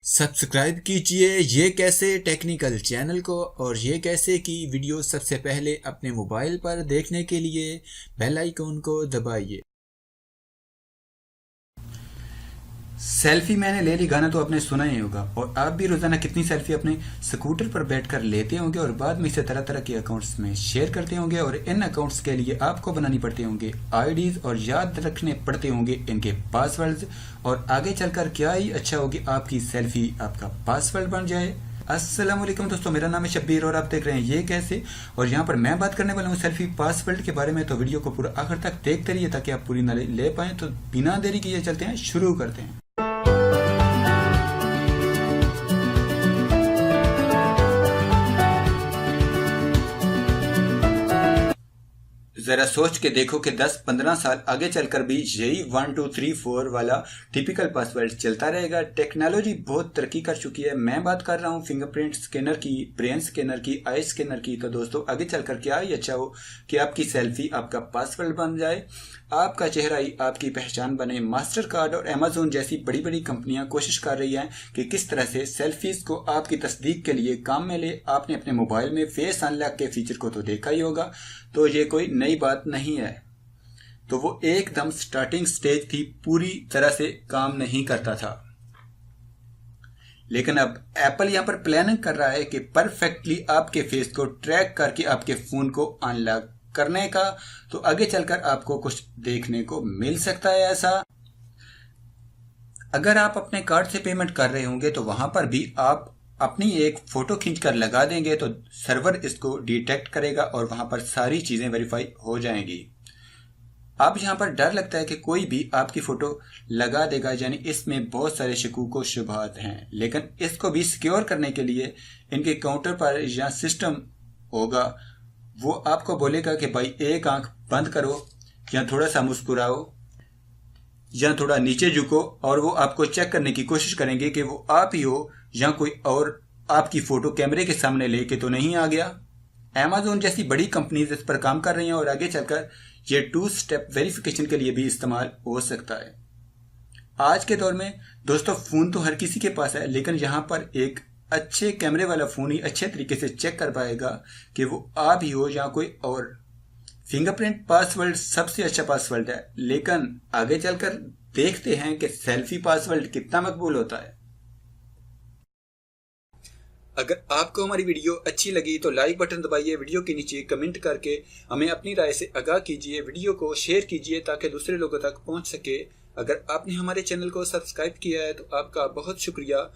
Subscribe कीजिए ये कैसे टेक्निकल चैनल को और ये कैसे की वीडियो सबसे पहले अपने मोबाइल पर देखने के लिए बेल आइकन को दबाइए। सेल्फी मैंने ले ली, गाना तो आपने सुना ही होगा। और आप भी रोजाना कितनी सेल्फी अपने स्कूटर पर बैठकर लेते होंगे और बाद में इसे तरह तरह के अकाउंट्स में शेयर करते होंगे। और इन अकाउंट्स के लिए आपको बनानी पड़ती होंगे आईडीज और याद रखने पड़ते होंगे इनके पासवर्ड्स। और आगे चलकर क्या ही अच्छा होगी आपकी सेल्फी आपका पासवर्ड बन जाए। अस्सलाम वालेकुम दोस्तों, मेरा नाम है शब्बीर और आप देख रहे हैं ये कैसे। और यहाँ पर मैं बात करने वाला हूँ सेल्फी पासवर्ड के बारे में। तो वीडियो को पूरा आखिर तक देखते रहिए ताकि आप पूरी नॉलेज ले पाए। तो बिना देरी किए चलते हैं, शुरू करते हैं। जरा सोच के देखो कि 10-15 साल आगे चलकर भी यही 1 2 3 4 वाला टिपिकल पासवर्ड चलता रहेगा। टेक्नोलॉजी बहुत तरक्की कर चुकी है। मैं बात कर रहा हूँ फिंगरप्रिंट स्कैनर की, ब्रेन स्कैनर की, आई स्कैनर की। तो दोस्तों आगे चलकर क्या ही अच्छा हो कि आपकी सेल्फी आपका पासवर्ड बन जाए, आपका चेहरा ही आपकी पहचान बने। मास्टर कार्ड और अमेजोन जैसी बड़ी बड़ी कंपनियां कोशिश कर रही हैं कि किस तरह से सेल्फीज को आपकी तस्दीक के लिए काम में ले। आपने अपने मोबाइल में फेस अनलॉक के फीचर को तो देखा ही होगा, तो ये कोई नई बात नहीं है। तो वो एकदम स्टार्टिंग स्टेज थी, पूरी तरह से काम नहीं करता था। लेकिन अब एप्पल यहां पर प्लानिंग कर रहा है कि परफेक्टली आपके फेस को ट्रैक करके आपके फोन को अनलॉक करने का। तो आगे चलकर आपको कुछ देखने को मिल सकता है ऐसा। अगर आप अपने कार्ड से पेमेंट कर रहे होंगे तो वहां पर भी आप अपनी एक फोटो खींचकर लगा देंगे तो सर्वर इसको डिटेक्ट करेगा और वहां पर सारी चीजें वेरीफाई हो जाएंगी। अब यहाँ पर डर लगता है कि कोई भी आपकी फोटो लगा देगा, यानी इसमें बहुत सारे शकूक व शुबहात हैं। लेकिन इसको भी सिक्योर करने के लिए इनके काउंटर पर या सिस्टम होगा, वो आपको बोलेगा कि भाई एक आंख बंद करो या थोड़ा सा मुस्कुराओ या थोड़ा नीचे झुको, और वो आपको चेक करने की कोशिश करेंगे कि वो आप ही हो या कोई और आपकी फोटो कैमरे के सामने लेके तो नहीं आ गया। अमेजोन जैसी बड़ी कंपनीज इस पर काम कर रही हैं और आगे चलकर ये 2 स्टेप वेरिफिकेशन के लिए भी इस्तेमाल हो सकता है। आज के दौर में दोस्तों फोन तो हर किसी के पास है, लेकिन यहाँ पर एक अच्छे कैमरे वाला फोन ही अच्छे तरीके से चेक कर पाएगा कि वो आप ही हो या कोई और। फिंगरप्रिंट पासवर्ड सबसे अच्छा पासवर्ड है, लेकिन आगे चलकर देखते हैं कि सेल्फी पासवर्ड कितना मकबूल होता है। अगर आपको हमारी वीडियो अच्छी लगी तो लाइक बटन दबाइए, वीडियो के नीचे कमेंट करके हमें अपनी राय से आगाह कीजिए, वीडियो को शेयर कीजिए ताकि दूसरे लोगों तक पहुंच सके। अगर आपने हमारे चैनल को सब्सक्राइब किया है तो आपका बहुत शुक्रिया।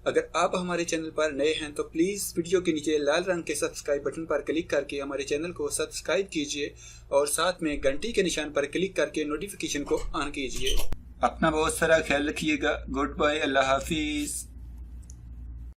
अगर आप हमारे चैनल पर नए हैं तो प्लीज़ वीडियो के नीचे लाल रंग के सब्सक्राइब बटन पर क्लिक करके हमारे चैनल को सब्सक्राइब कीजिए और साथ में घंटी के निशान पर क्लिक करके नोटिफिकेशन को ऑन कीजिए। अपना बहुत सारा ख्याल रखिएगा। गुड बाय, अल्लाह हाफिज़।